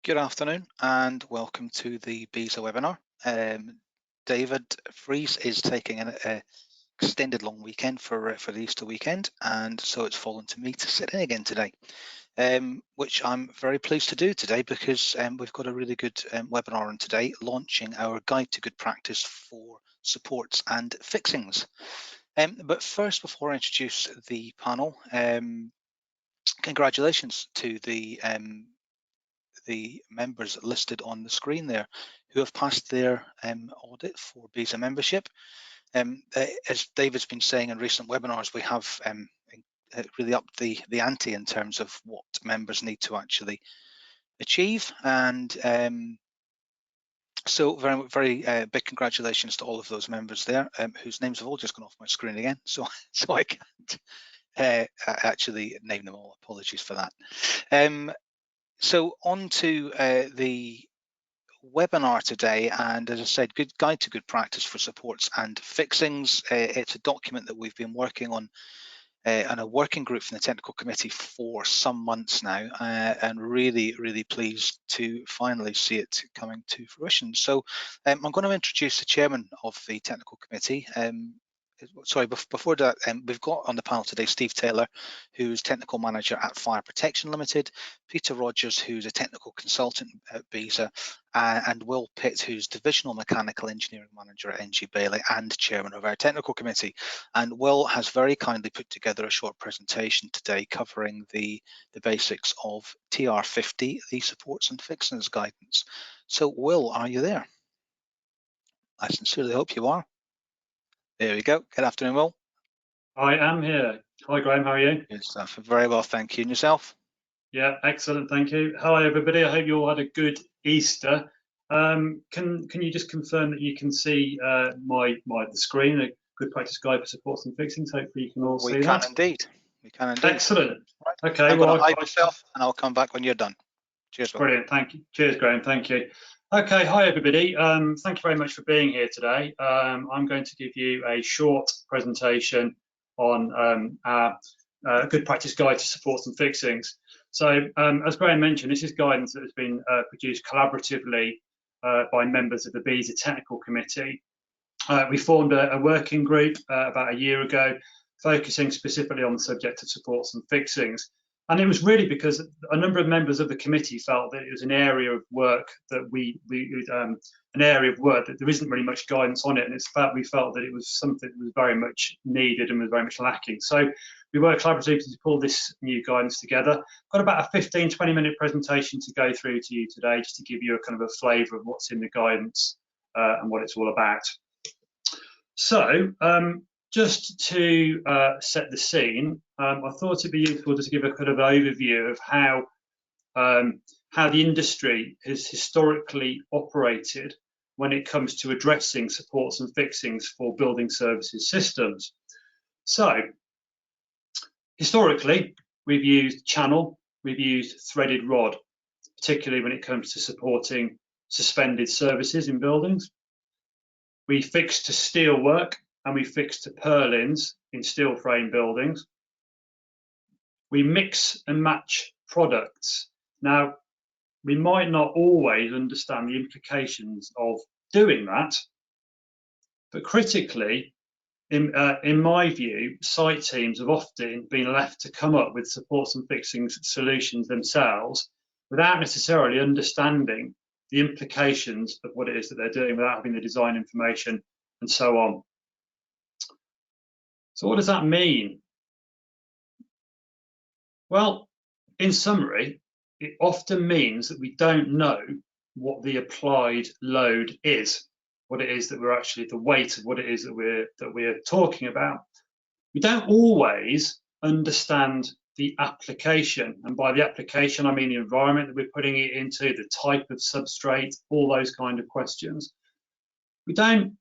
Good afternoon and welcome to the BESA webinar. David Fries is taking an extended long weekend for the Easter weekend, and so it's fallen to me to sit in again today, which I'm very pleased to do today because we've got a really good webinar on today, launching our guide to good practice for supports and fixings. But first, before I introduce the panel, congratulations to the members listed on the screen there who have passed their audit for BESA membership. As David's been saying in recent webinars, we have really upped the ante in terms of what members need to actually achieve, and so very big congratulations to all of those members there, whose names have all just gone off my screen again, so I can't actually name them all. Apologies for that. So on to the webinar today, and as I said, good guide to good practice for supports and fixings. It's a document that we've been working on and a working group from the technical committee for some months now, and really pleased to finally see it coming to fruition. So I'm going to introduce the chairman of the technical committee. Sorry, before that, we've got on the panel today Steve Taylor, who's technical manager at Fire Protection Limited, Peter Rogers, who's a technical consultant at BESA, and Will Pitt, who's divisional mechanical engineering manager at NG Bailey and chairman of our technical committee. And Will has very kindly put together a short presentation today covering the basics of TR50, the supports and fixings guidance. So Will, are you there? I sincerely hope you are. There we go. Good afternoon, Will. I am here. Hi, Graeme. How are you? Good stuff. Very well, thank you. And yourself? Yeah, excellent. Thank you. Hi, everybody. I hope you all had a good Easter. Can you just confirm that you can see the screen, a good practice guide for supports and fixings? Hopefully, you can all see that. We can indeed. We can indeed. Excellent. Right. Okay. I'm going to hide myself, and I'll come back when you're done. Cheers, Will. Brilliant. Thank you. Cheers, Graeme. Thank you. Okay. Hi, everybody. Thank you very much for being here today. I'm going to give you a short presentation on our good practice guide to supports and fixings. So, as Graeme mentioned, this is guidance that has been produced collaboratively by members of the BESA Technical Committee. We formed a working group about a year ago, focusing specifically on the subject of supports and fixings. And it was really because a number of members of the committee felt that it was an area of work that that there isn't really much guidance on it, and it's we felt that it was something that was very much needed and was very much lacking. So we worked collaboratively to pull this new guidance together. Got about a 15-20 minute presentation to go through to you today, just to give you a kind of a flavour of what's in the guidance and what it's all about. So just to set the scene, I thought it'd be useful just to give a kind of overview of how the industry has historically operated when it comes to addressing supports and fixings for building services systems. So historically, we've used channel, we've used threaded rod, particularly when it comes to supporting suspended services in buildings. We fix to steel work, and we fix to purlins in steel frame buildings. We mix and match products. Now, we might not always understand the implications of doing that, but critically, in my view, site teams have often been left to come up with supports and fixings solutions themselves without necessarily understanding the implications of what it is that they're doing, without having the design information and so on. So what does that mean? Well, in summary, it often means that we don't know what the applied load is, what it is that we're actually, the weight of what it is that we're talking about. We don't always understand the application, and by the application I mean the environment that we're putting it into, the type of substrate, all those kind of questions. We don't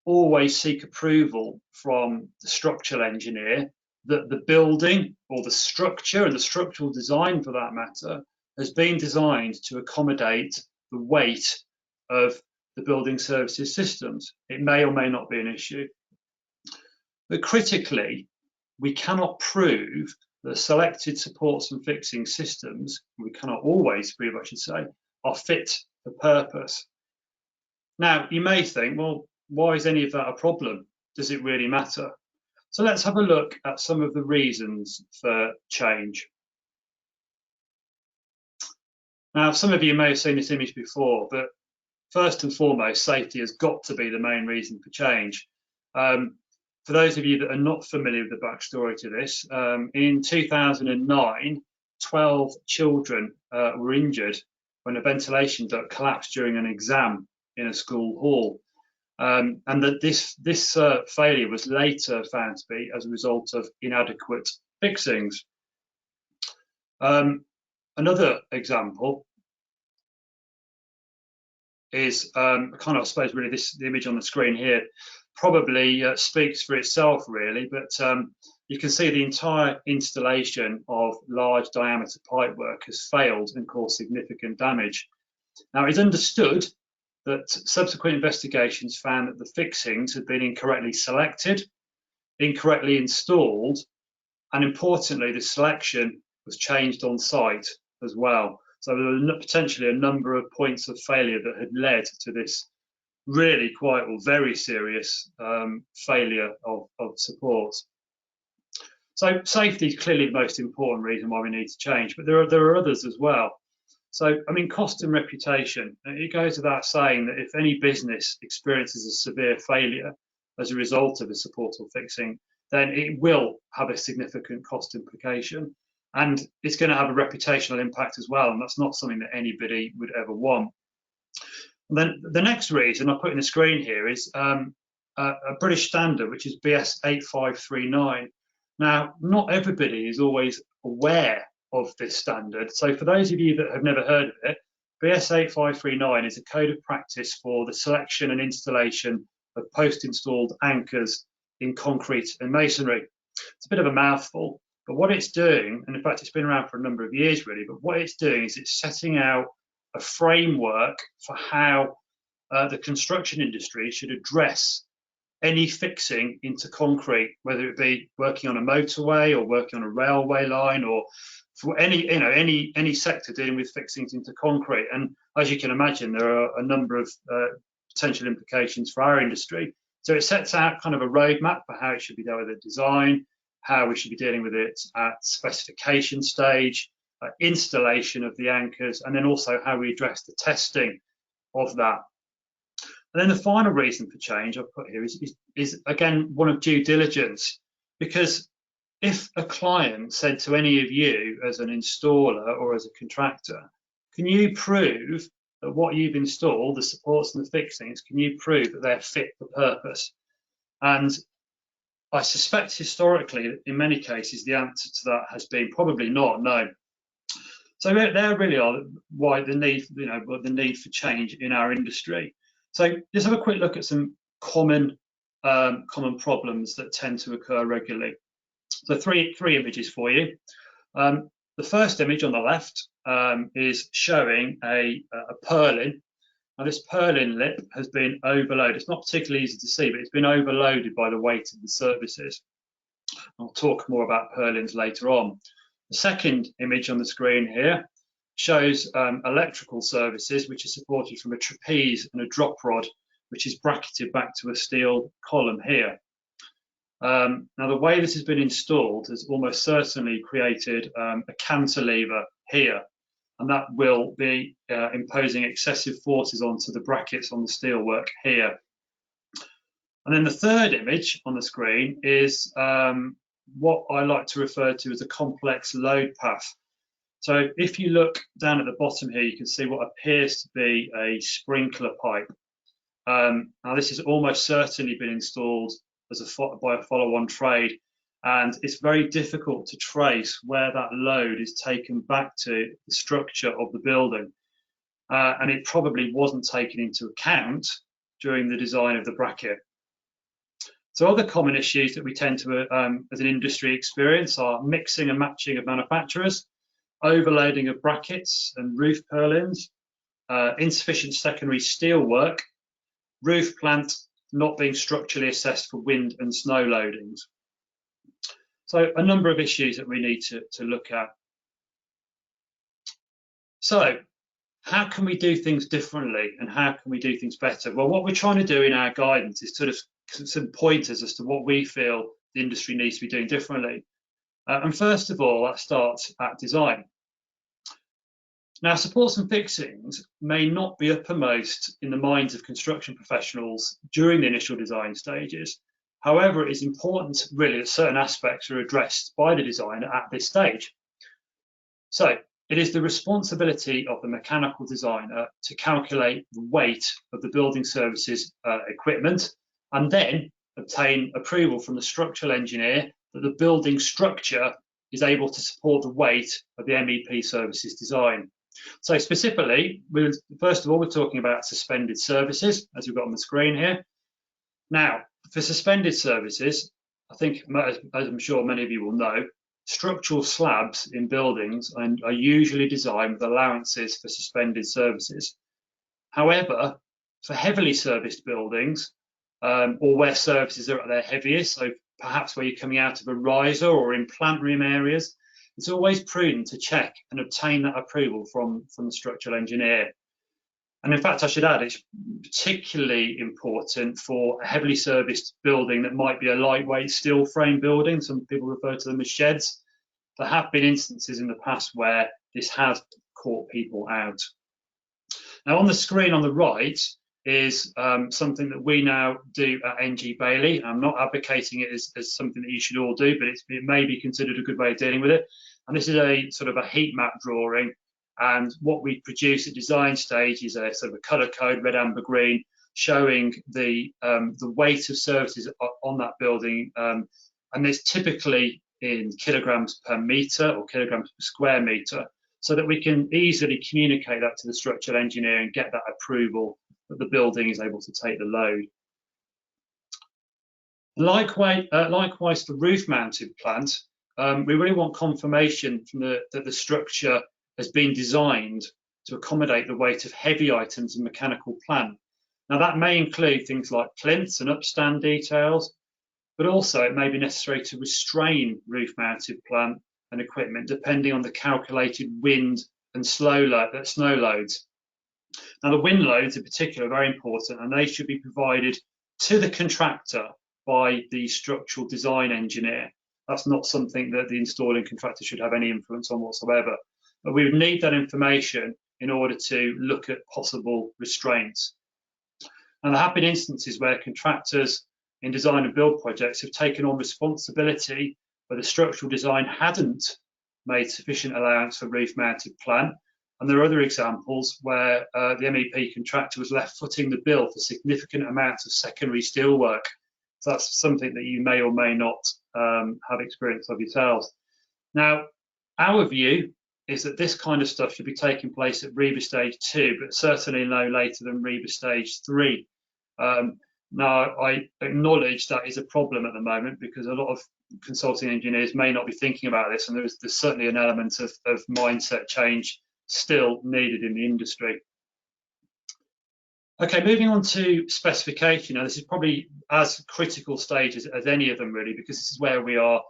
always seek approval from the structural engineer that the building or the structure, and the structural design for that matter, has been designed to accommodate the weight of the building services systems. It may or may not be an issue. But critically, we cannot prove that selected supports and fixing systems, we cannot always prove, I should say, are fit for purpose. Now, you may think, well, why is any of that a problem? Does it really matter? So let's have a look at some of the reasons for change. Now, some of you may have seen this image before, but first and foremost, safety has got to be the main reason for change. For those of you that are not familiar with the backstory to this, in 2009, 12 children were injured when a ventilation duct collapsed during an exam in a school hall. And that this failure was later found to be as a result of inadequate fixings. Another example is kind of, I suppose, really the image on the screen here probably speaks for itself, really, but you can see the entire installation of large diameter pipework has failed and caused significant damage. Now, it's understood that subsequent investigations found that the fixings had been incorrectly selected, incorrectly installed, and importantly, the selection was changed on site as well. So there were potentially a number of points of failure that had led to this really quite, or very serious failure of support. So safety is clearly the most important reason why we need to change, but there are others as well. So, I mean, cost and reputation. It goes without saying that if any business experiences a severe failure as a result of a support or fixing, then it will have a significant cost implication. And it's going to have a reputational impact as well. And that's not something that anybody would ever want. And then the next reason I put in the screen here is a British standard, which is BS 8539. Now, not everybody is always aware of this standard. So for those of you that have never heard of it, BS 8539 is a code of practice for the selection and installation of post-installed anchors in concrete and masonry. It's a bit of a mouthful, but what it's doing, and in fact it's been around for a number of years really, but what it's doing is it's setting out a framework for how the construction industry should address any fixing into concrete, whether it be working on a motorway or working on a railway line, or for any sector dealing with fixings into concrete. And as you can imagine, there are a number of potential implications for our industry. So it sets out kind of a roadmap for how it should be dealt with at design, how we should be dealing with it at specification stage, installation of the anchors, and then also how we address the testing of that. And then the final reason for change I've put here is again one of due diligence, because if a client said to any of you as an installer or as a contractor, can you prove that what you've installed, the supports and the fixings, can you prove that they're fit for purpose? And I suspect historically, in many cases, the answer to that has been probably not, no. So there really are why the need, the need for change in our industry. So let's have a quick look at some common problems that tend to occur regularly. So three images for you. The first image on the left is showing a purlin. Now this purlin lip has been overloaded. It's not particularly easy to see, but it's been overloaded by the weight of the surfaces. I'll talk more about purlins later on. The second image on the screen here shows electrical services, which are supported from a trapeze and a drop rod, which is bracketed back to a steel column here. Now, the way this has been installed has almost certainly created a cantilever here, and that will be imposing excessive forces onto the brackets on the steelwork here. And then the third image on the screen is what I like to refer to as a complex load path. So if you look down at the bottom here, you can see what appears to be a sprinkler pipe. Now this has almost certainly been installed by a follow-on trade, and it's very difficult to trace where that load is taken back to the structure of the building. And it probably wasn't taken into account during the design of the bracket. So other common issues that we tend to, as an industry, experience are mixing and matching of manufacturers, overloading of brackets and roof purlins, insufficient secondary steel work, roof plant not being structurally assessed for wind and snow loadings. So a number of issues that we need to look at. So how can we do things differently and how can we do things better? Well, what we're trying to do in our guidance is sort of some pointers as to what we feel the industry needs to be doing differently. And first of all, that starts at design. Now, supports and fixings may not be uppermost in the minds of construction professionals during the initial design stages. However, it is important really that certain aspects are addressed by the designer at this stage. So it is the responsibility of the mechanical designer to calculate the weight of the building services equipment and then obtain approval from the structural engineer that the building structure is able to support the weight of the MEP services design. So specifically, first of all, we're talking about suspended services, as we've got on the screen here. Now, for suspended services, I think, as I'm sure many of you will know, structural slabs in buildings are usually designed with allowances for suspended services. However, for heavily serviced buildings, or where services are at their heaviest, so perhaps where you're coming out of a riser or in plant room areas, it's always prudent to check and obtain that approval from the structural engineer. And in fact, I should add, it's particularly important for a heavily serviced building that might be a lightweight steel frame building. Some people refer to them as sheds. There have been instances in the past where this has caught people out. Now, on the screen on the right is something that we now do at NG Bailey. I'm not advocating it as something that you should all do, but it may be considered a good way of dealing with it. And this is a sort of a heat map drawing. And what we produce at design stage is a sort of a colour code, red, amber, green, showing the weight of services on that building. And it's typically in kilograms per metre or kilograms per square metre, so that we can easily communicate that to the structural engineer and get that approval that the building is able to take the load. Likewise, for roof-mounted plant, we really want confirmation from that the structure has been designed to accommodate the weight of heavy items in mechanical plant. Now, that may include things like plinths and upstand details, but also it may be necessary to restrain roof-mounted plant and equipment depending on the calculated wind and snow loads. Now, the wind loads in particular are very important, and they should be provided to the contractor by the structural design engineer. That's not something that the installing contractor should have any influence on whatsoever. But we would need that information in order to look at possible restraints. And there have been instances where contractors in design and build projects have taken on responsibility where the structural design hadn't made sufficient allowance for roof-mounted plant. And there are other examples where the MEP contractor was left footing the bill for significant amounts of secondary steelwork. So that's something that you may or may not have experience of yourselves. Now, our view is that this kind of stuff should be taking place at REBA stage 2, but certainly no later than REBA stage 3. Now, I acknowledge that is a problem at the moment because a lot of consulting engineers may not be thinking about this, and there's certainly an element of mindset change still needed in the industry. Okay, moving on to specification. Now, this is probably as critical stage as any of them really, because this is where we are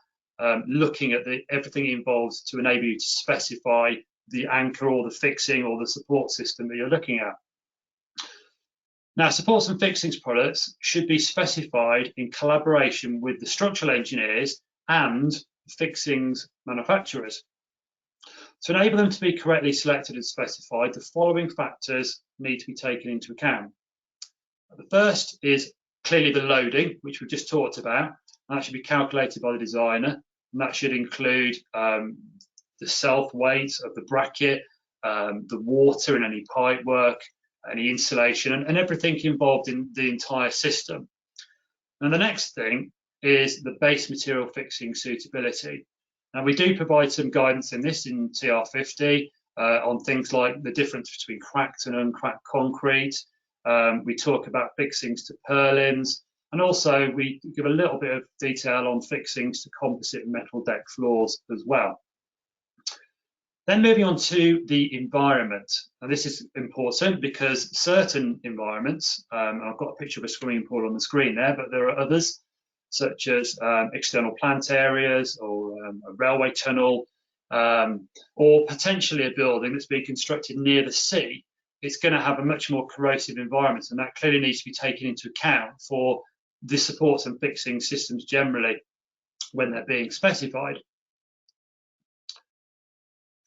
looking at everything involved to enable you to specify the anchor or the fixing or the support system that you're looking at. Now, supports and fixings products should be specified in collaboration with the structural engineers and fixings manufacturers. To enable them to be correctly selected and specified, the following factors need to be taken into account. The first is clearly the loading, which we've just talked about. That should be calculated by the designer, and that should include the self-weight of the bracket, the water and any pipe work, any insulation, and everything involved in the entire system. And the next thing is the base material fixing suitability. Now, we do provide some guidance in this in TR50 on things like the difference between cracked and uncracked concrete. We talk about fixings to purlins, and also we give a little bit of detail on fixings to composite metal deck floors as well. Then moving on to the environment, and this is important because certain environments, I've got a picture of a swimming pool on the screen there, but there are others, such as external plant areas or a railway tunnel, or potentially a building that's being constructed near the sea, it's going to have a much more corrosive environment, and that clearly needs to be taken into account for the supports and fixing systems generally when they're being specified.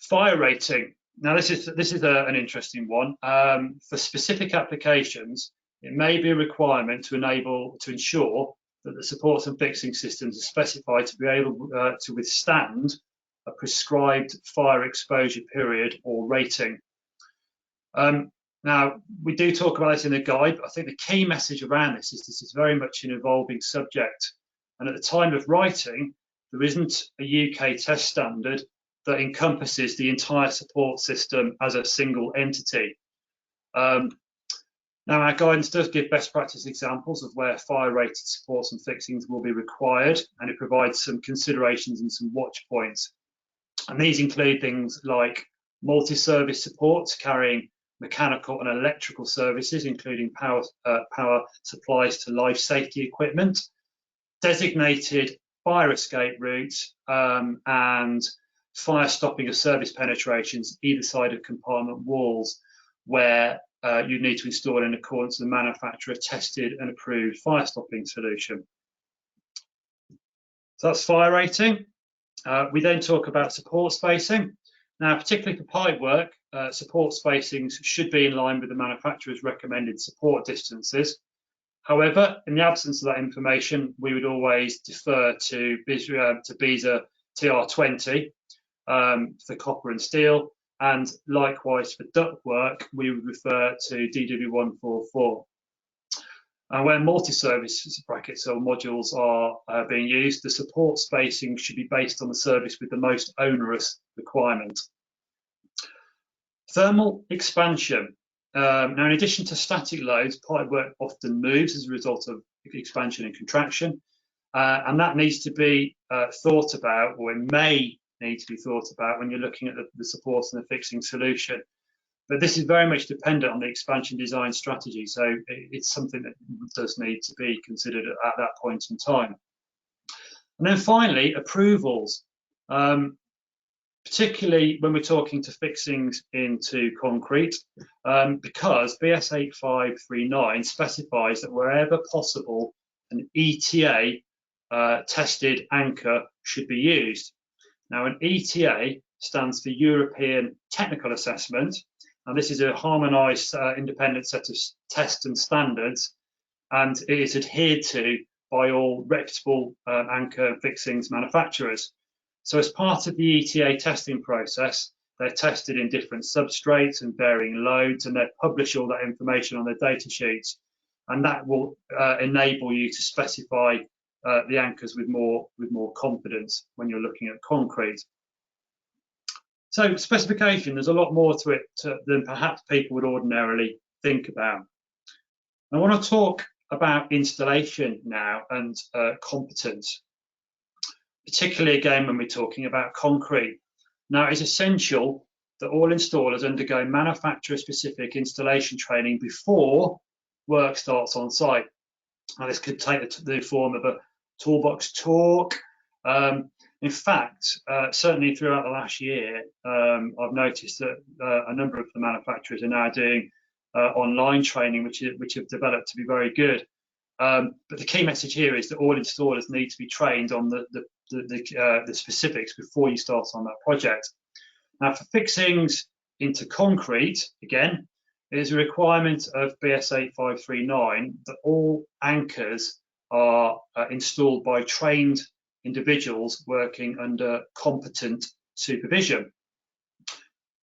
Fire rating. Now this is an interesting one. For specific applications, it may be a requirement to ensure that the supports and fixing systems are specified to be able to withstand a prescribed fire exposure period or rating. Now, we do talk about this in the guide, but I think the key message around this is very much an evolving subject. And at the time of writing, there isn't a UK test standard that encompasses the entire support system as a single entity. Now, our guidance does give best practice examples of where fire-rated supports and fixings will be required, and it provides some considerations and some watch points. And these include things like multi-service supports carrying mechanical and electrical services, including power supplies to life safety equipment, designated fire escape routes, and fire stopping of service penetrations either side of compartment walls, where you need to install in accordance with the manufacturer tested and approved fire stopping solution. So that's fire rating. We then talk about support spacing. Now, particularly for pipe work, support spacings should be in line with the manufacturer's recommended support distances. However, in the absence of that information, we would always defer to BESA TR20 for copper and steel, and likewise for ductwork, we would refer to DW144. And where multi-service brackets or modules are being used, the support spacing should be based on the service with the most onerous requirement. Thermal expansion. Now, in addition to static loads, pipework often moves as a result of expansion and contraction, and that needs to be thought about, or it may need to be thought about when you're looking at the supports and the fixing solution. But this is very much dependent on the expansion design strategy, so it's something that does need to be considered at that point in time. And then finally, approvals, particularly when we're talking to fixings into concrete, because BS 8539 specifies that wherever possible, an ETA tested anchor should be used. Now, an ETA stands for European Technical Assessment, and this is a harmonised independent set of tests and standards, and it is adhered to by all reputable anchor and fixings manufacturers. So as part of the ETA testing process, they're tested in different substrates and varying loads, and they publish all that information on their data sheets, and that will enable you to specify the anchors with more confidence when you're looking at concrete. So specification, there's a lot more to it than perhaps people would ordinarily think about. I want to talk about installation now and competence, particularly again when we're talking about concrete. Now, it's essential that all installers undergo manufacturer-specific installation training before work starts on site. Now, this could take the form of a toolbox talk. In fact, certainly throughout the last year, I've noticed that a number of the manufacturers are now doing online training, which have developed to be very good. But the key message here is that all installers need to be trained on the specifics before you start on that project. Now, for fixings into concrete, again, it is a requirement of BS 8539 that all anchors are installed by trained individuals working under competent supervision.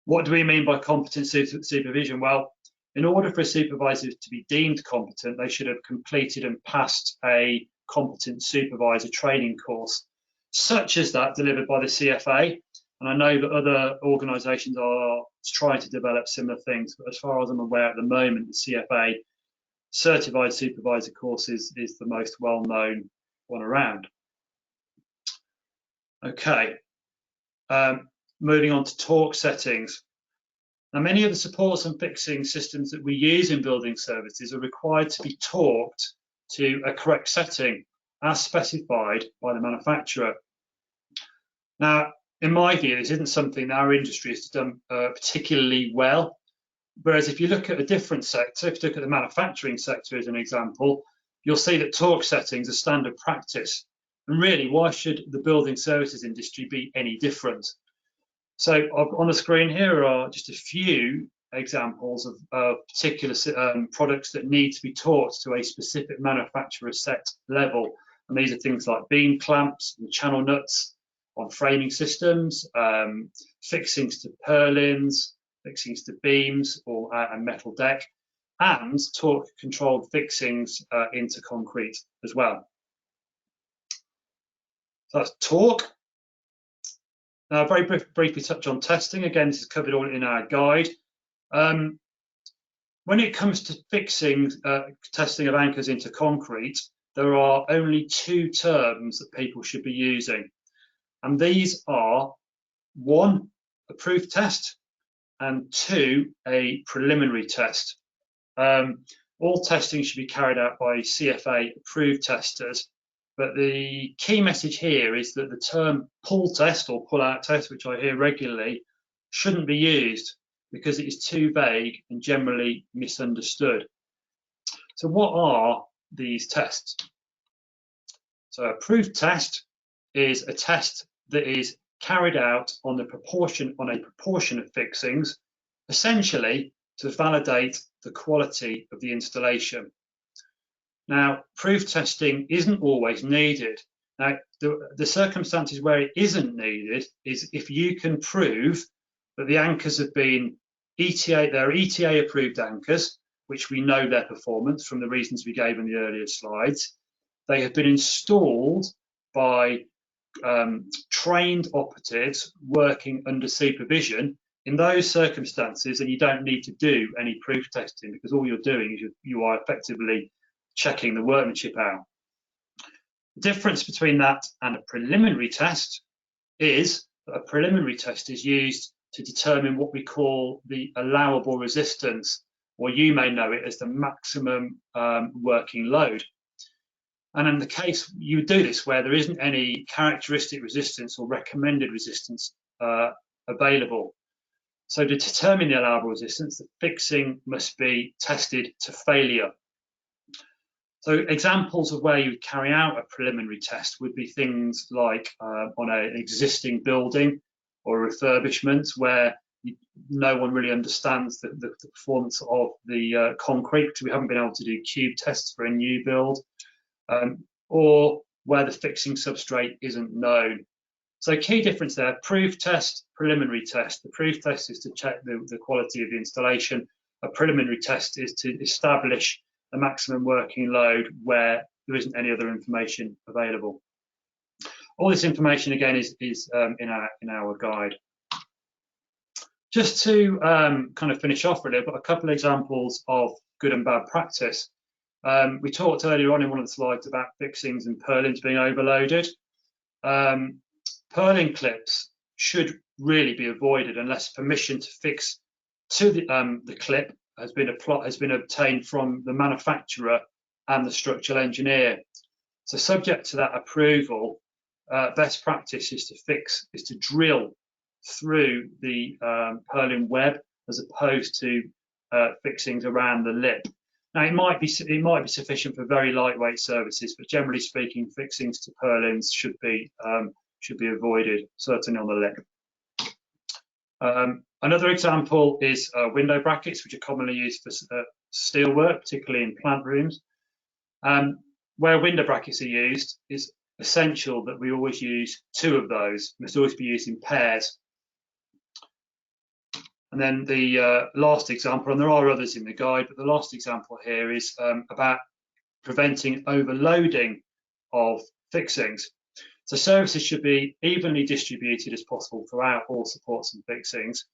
What do we mean by competent supervision? Well, in order for a supervisor to be deemed competent, they should have completed and passed a competent supervisor training course, such as that delivered by the CFA. And I know that other organisations are trying to develop similar things, but as far as I'm aware at the moment, the CFA certified supervisor course is the most well-known one around. Okay, moving on to torque settings. Now, many of the supports and fixing systems that we use in building services are required to be torqued to a correct setting as specified by the manufacturer. Now, in my view, this isn't something that our industry has done particularly well. Whereas if you look at a different sector, if you look at the manufacturing sector as an example, you'll see that torque settings are standard practice. And really, why should the building services industry be any different? So on the screen here are just a few examples of particular products that need to be taught to a specific manufacturer set level. And these are things like beam clamps and channel nuts on framing systems, fixings to purlins, fixings to beams or a metal deck, and torque controlled fixings into concrete as well. So that's torque. Now, very briefly touch on testing. Again, this is covered all in our guide. When it comes to fixing, testing of anchors into concrete, there are only two terms that people should be using. And these are, one, a proof test, and two, a preliminary test. All testing should be carried out by CFA approved testers. But the key message here is that the term pull test or pull out test, which I hear regularly, shouldn't be used because it is too vague and generally misunderstood. So what are these tests? So a proof test is a test that is carried out on a proportion of fixings, essentially to validate the quality of the installation. Now, proof testing isn't always needed. Now, the circumstances where it isn't needed is if you can prove that the anchors have been they're ETA approved anchors, which we know their performance from the reasons we gave in the earlier slides. They have been installed by trained operatives working under supervision. In those circumstances, and you don't need to do any proof testing because all you're doing is you are effectively checking the workmanship out. The difference between that and a preliminary test is that a preliminary test is used to determine what we call the allowable resistance, or you may know it as the maximum working load. And in the case you do this where there isn't any characteristic resistance or recommended resistance available. So to determine the allowable resistance, the fixing must be tested to failure. So examples of where you would carry out a preliminary test would be things like on an existing building or a refurbishment where no one really understands the performance of the concrete because we haven't been able to do cube tests for a new build, or where the fixing substrate isn't known. So key difference there, proof test, preliminary test. The proof test is to check the quality of the installation. A preliminary test is to establish the maximum working load where there isn't any other information available. All this information again is in our guide. Just to kind of finish off really, I've got a couple of examples of good and bad practice. We talked earlier on in one of the slides about fixings and purlins being overloaded. Purlin clips should really be avoided unless permission to fix to the clip has been obtained from the manufacturer and the structural engineer. So subject to that approval, best practice is to drill through the purlin web as opposed to fixings around the lip. Now it might be sufficient for very lightweight services, but generally speaking, fixings to purlins should be avoided, certainly on the lip. Another example is window brackets, which are commonly used for steel work, particularly in plant rooms. Where window brackets are used, it's essential that we always use two of those, must always be used in pairs. And then the last example, and there are others in the guide, but the last example here is about preventing overloading of fixings. So services should be evenly distributed as possible throughout all supports and fixings.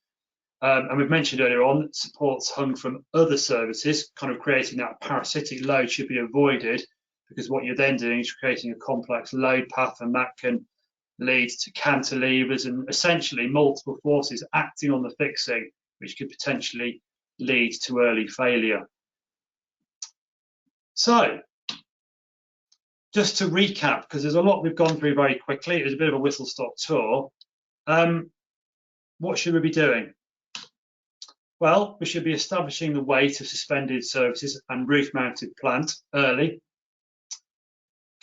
And we've mentioned earlier on that supports hung from other services, kind of creating that parasitic load should be avoided, because what you're then doing is creating a complex load path, and that can lead to cantilevers and essentially multiple forces acting on the fixing, which could potentially lead to early failure. So, just to recap, because there's a lot we've gone through very quickly, it was a bit of a whistle-stop tour. What should we be doing? Well, we should be establishing the weight of suspended services and roof-mounted plant early,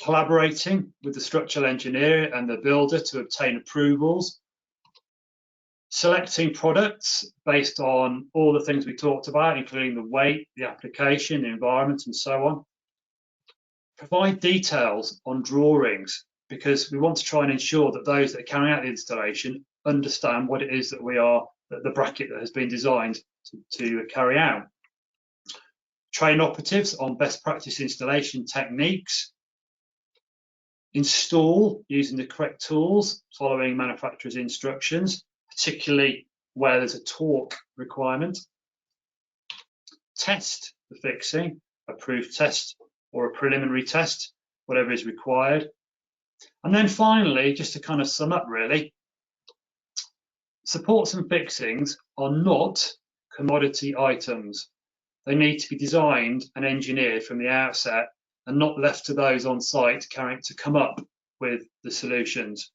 collaborating with the structural engineer and the builder to obtain approvals, selecting products based on all the things we talked about, including the weight, the application, the environment, and so on. Provide details on drawings, because we want to try and ensure that those that are carrying out the installation understand what it is that the bracket that has been designed to carry out. Train operatives on best practice installation techniques. Install using the correct tools, following manufacturer's instructions, particularly where there's a torque requirement. Test the fixing, a proof test or a preliminary test, whatever is required. And then finally, just to kind of sum up really, supports and fixings are not commodity items. They need to be designed and engineered from the outset and not left to those on site to come up with the solutions.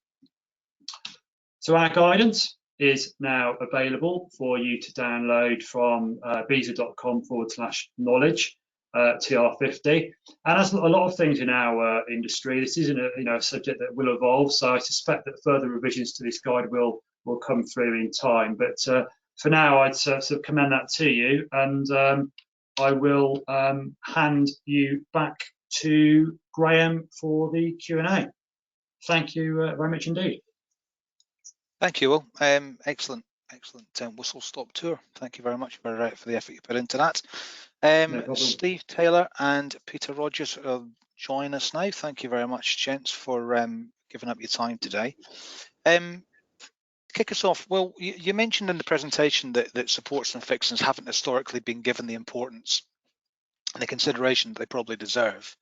So our guidance is now available for you to download from besa.com/knowledge. TR50, and as a lot of things in our industry, this isn't a subject that will evolve. So I suspect that further revisions to this guide will come through in time. But for now, I'd sort of commend that to you, and I will hand you back to Graeme for the Q&A. Thank you very much indeed. Thank you, Will. Excellent whistle-stop tour. Thank you very much for the effort you put into that. No Steve Taylor and Peter Rogers will join us now. Thank you very much, gents, for giving up your time today. Kick us off. Well, you mentioned in the presentation that supports and fixings haven't historically been given the importance and the consideration that they probably deserve.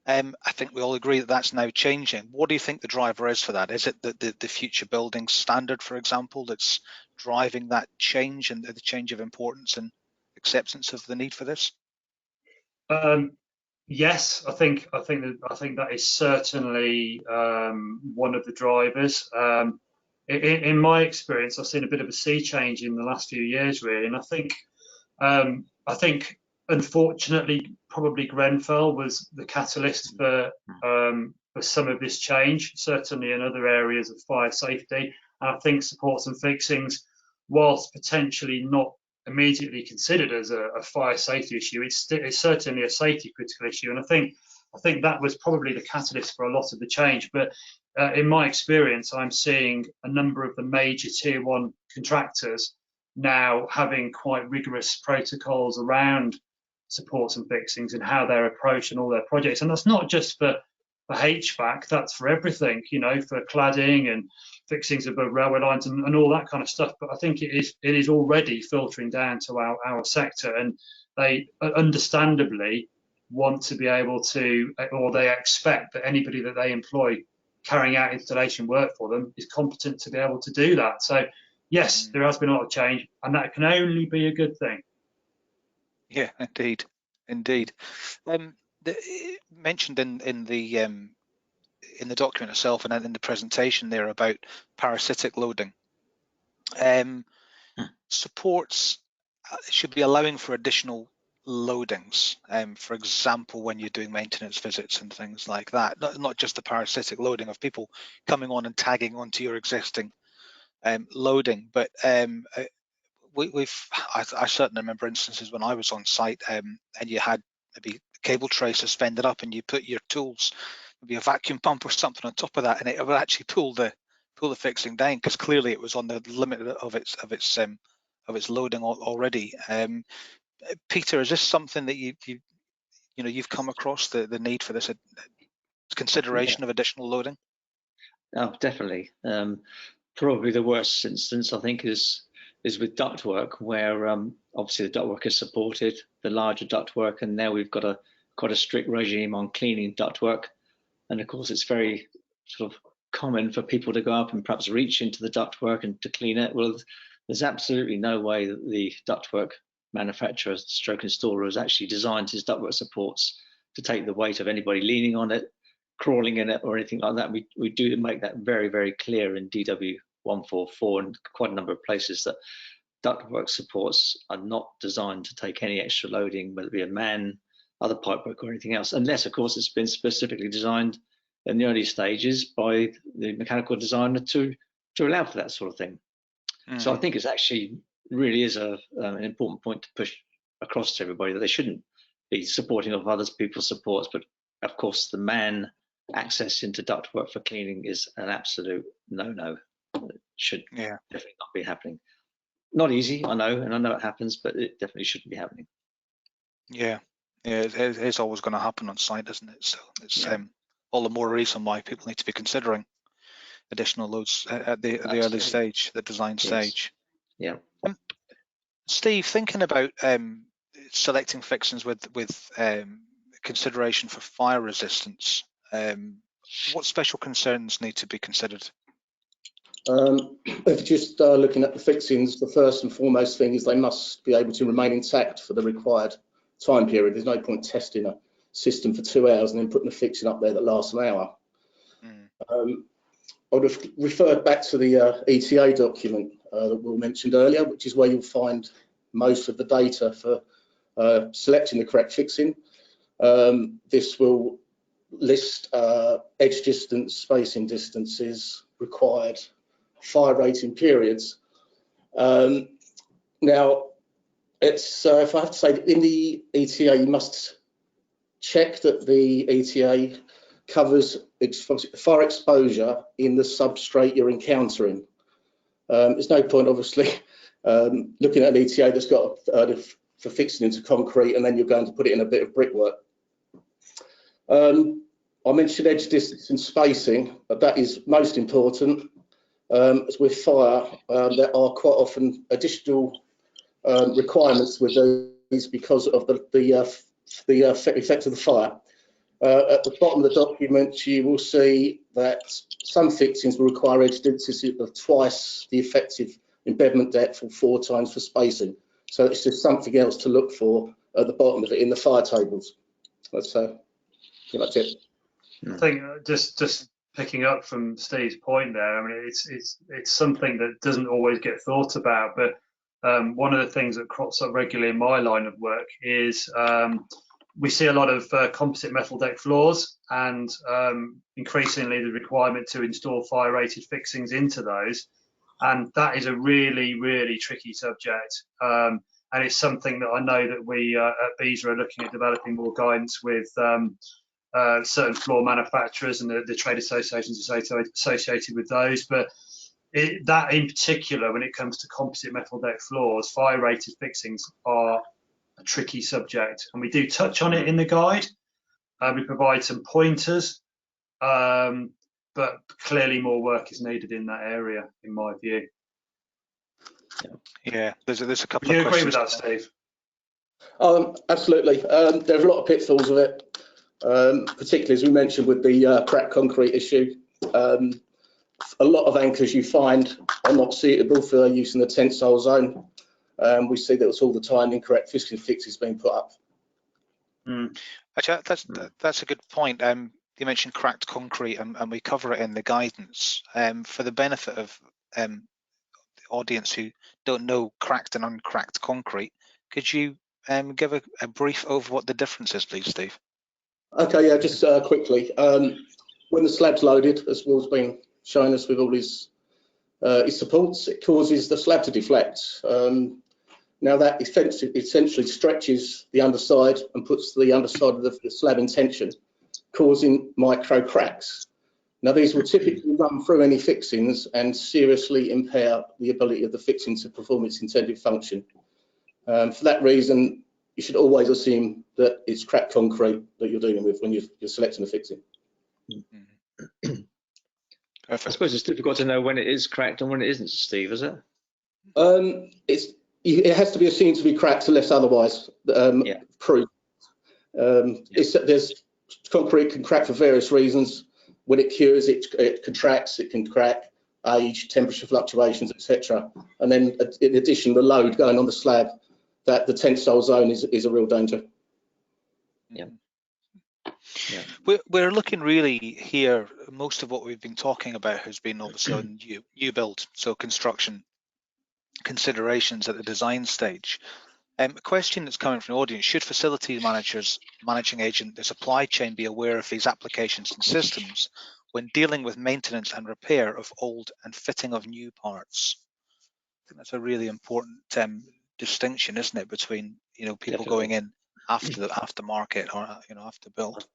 I think we all agree that that's now changing. What do you think the driver is for that? Is it the future building standard, for example, that's driving that change and the change of importance and acceptance of the need for this? Yes, I think that is certainly one of the drivers. In my experience, I've seen a bit of a sea change in the last few years, really, and I think unfortunately, probably Grenfell was the catalyst for some of this change, certainly in other areas of fire safety. And I think supports and fixings, whilst potentially not immediately considered as a fire safety issue, it's certainly a safety critical issue. And I think that was probably the catalyst for a lot of the change. But in my experience, I'm seeing a number of the major tier 1 contractors now having quite rigorous protocols around supports and fixings and how they're approached in all their projects. And that's not just for HVAC, that's for everything, for cladding and fixings above railway lines and all that kind of stuff. But I think it is already filtering down to our sector, and they understandably want to be able to, or they expect that anybody that they employ carrying out installation work for them is competent to be able to do that. So yes, there has been a lot of change, and that can only be a good thing. Yeah, indeed. Mentioned in the document itself and in the presentation there about parasitic loading. Supports should be allowing for additional loadings, for example, when you're doing maintenance visits and things like that, not just the parasitic loading of people coming on and tagging onto your existing loading, but I certainly remember instances when I was on site and you had maybe a cable tray suspended up and you put your tools, maybe a vacuum pump or something on top of that, and it would actually pull the fixing down because clearly it was on the limit of its loading already. Peter, is this something that you've come across, the need for this consideration of additional loading? Oh, definitely. Probably the worst instance I think is with ductwork, where obviously the ductwork is supported, the larger ductwork, and now we've got quite a strict regime on cleaning ductwork. And of course, it's very sort of common for people to go up and perhaps reach into the ductwork and to clean it. Well, there's absolutely no way that the ductwork manufacturer, stroke installer, has actually designed his ductwork supports to take the weight of anybody leaning on it, crawling in it, or anything like that. We do make that very, very clear in DW 144 and quite a number of places that ductwork supports are not designed to take any extra loading, whether it be a man, other pipework or anything else, unless of course it's been specifically designed in the early stages by the mechanical designer to allow for that sort of thing. So I think it's actually really is an important point to push across to everybody, that they shouldn't be supporting of other people's supports, but of course the man access into ductwork for cleaning is an absolute no-no. It should definitely not be happening. Not easy, I know, and I know it happens, but it definitely shouldn't be happening. Yeah, it's always going to happen on site, isn't it? So it's all the more reason why people need to be considering additional loads at the early stage, the design stage. Yeah. Steve, thinking about selecting fixings with consideration for fire resistance, what special concerns need to be considered? If you're just looking at the fixings, the first and foremost thing is they must be able to remain intact for the required time period. There's no point testing a system for 2 hours and then putting a fixing up there that lasts an hour. I would have referred back to the ETA document that Will mentioned earlier, which is where you'll find most of the data for selecting the correct fixing. This will list edge distance, spacing distances, required fire rating periods. Now, it's if I have to say, in the ETA, you must check that the ETA covers fire exposure in the substrate you're encountering. There's no point, obviously, looking at an ETA that's got for fixing into concrete and then you're going to put it in a bit of brickwork. I mentioned edge distance and spacing, but that is most important. As with fire, there are quite often additional requirements with these because of the effect of the fire. At the bottom of the document, you will see that some fixings will require edge density of twice the effective embedment depth or 4 times for spacing. So it's just something else to look for at the bottom of it in the fire tables. That's pretty much it. I think just picking up from Steve's point there, I mean, it's something that doesn't always get thought about, but one of the things that crops up regularly in my line of work is we see a lot of composite metal deck floors, and increasingly the requirement to install fire rated fixings into those, and that is a really, really tricky subject. And it's something that I know that we at BESA are looking at developing more guidance with certain floor manufacturers and the trade associations associated with those. But that in particular, when it comes to composite metal deck floors, fire rated fixings are a tricky subject, and we do touch on it in the guide. We provide some pointers, but clearly more work is needed in that area, in my view. Yeah, there's a couple Would of you agree with that, Steve? Absolutely. There's a lot of pitfalls of it, particularly as we mentioned with the cracked concrete issue. A lot of anchors you find are not suitable for use in the tensile zone. We see that it's all the time incorrect fixes being put up. Actually, that's a good point. You mentioned cracked concrete, and we cover it in the guidance. For the benefit of the audience who don't know cracked and uncracked concrete, could you give a brief over what the difference is, please, Steve? Okay, yeah, just quickly. When the slab's loaded, as Will's been showing us with all his supports, it causes the slab to deflect. Now that essentially stretches the underside and puts the underside of the slab in tension, causing micro cracks. Now these will typically run through any fixings and seriously impair the ability of the fixing to perform its intended function. For that reason, you should always assume that it's cracked concrete that you're dealing with when you're selecting a fixing. I suppose it's difficult to know when it is cracked and when it isn't, Steve, is it? It has to be assumed to be cracked unless otherwise proved. There's concrete can crack for various reasons. When it cures, it contracts, it can crack, age, temperature fluctuations, etc. And then in addition, the load going on the slab, that the tensile zone is a real danger. Yeah. Yeah. We're looking really here, most of what we've been talking about has been obviously on new build, so construction considerations at the design stage. A question that's coming from the audience: should facilities managers, managing agent, the supply chain be aware of these applications and systems when dealing with maintenance and repair of old and fitting of new parts? I think that's a really important distinction, isn't it, between people Definitely. going in after the aftermarket or after build.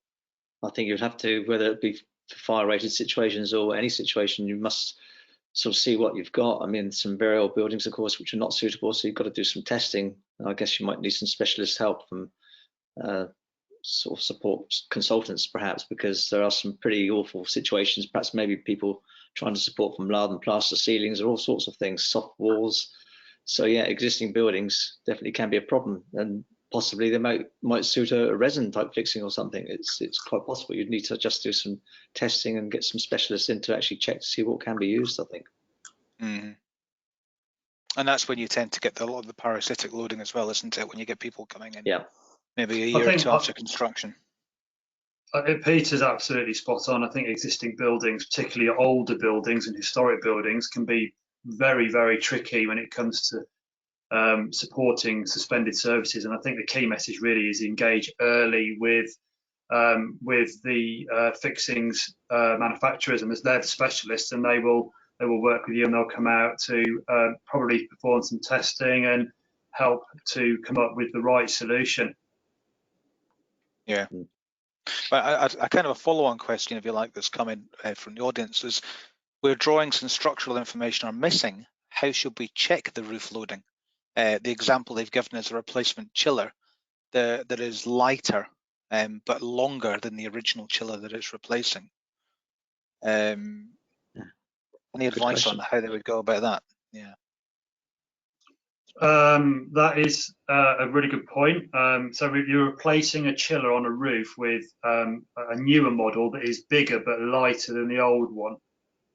I think you'd have to, whether it be for fire-rated situations or any situation, you must sort of see what you've got. I mean, some very old buildings, of course, which are not suitable, so you've got to do some testing. I guess you might need some specialist help from sort of support consultants, perhaps, because there are some pretty awful situations. Perhaps maybe people trying to support from lard and plaster ceilings or all sorts of things, soft walls. So yeah, existing buildings definitely can be a problem, and possibly they might suit a resin type fixing or something. It's quite possible you'd need to just do some testing and get some specialists in to actually check to see what can be used, I think. Mm. And that's when you tend to get a lot of the parasitic loading as well, isn't it? When you get people coming in, yeah, maybe a year or two after construction. Peter's absolutely spot on. I think existing buildings, particularly older buildings and historic buildings, can be very, very tricky when it comes to supporting suspended services. And I think the key message really is engage early with the fixings manufacturers, and as they're the specialists, and they will work with you, and they'll come out to probably perform some testing and help to come up with the right solution. Yeah. But I kind of a follow-on question, if you like, that's coming from the audience is: where drawings and structural information are missing, how should we check the roof loading? The example they've given is a replacement chiller that is lighter but longer than the original chiller that it's replacing. Any advice on how they would go about that? Yeah. That is a really good point. So you're replacing a chiller on a roof with a newer model that is bigger but lighter than the old one.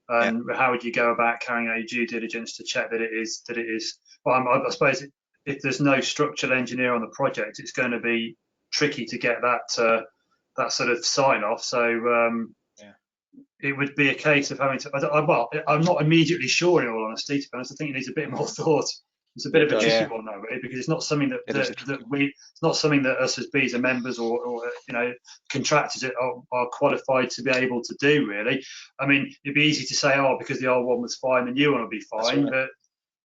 And how would you go about carrying out your due diligence to check that it is? Well, I suppose if there's no structural engineer on the project, it's going to be tricky to get that sort of sign off. So it would be a case of having to. Well, I'm not immediately sure, in all honesty. To be honest, I think it needs a bit more thought. It's a bit of a tricky one, though, really, because it's not something that it's not something that us as BESA members or contractors are qualified to be able to do, really. I mean, it'd be easy to say, oh, because the old one was fine, the new one will be fine, but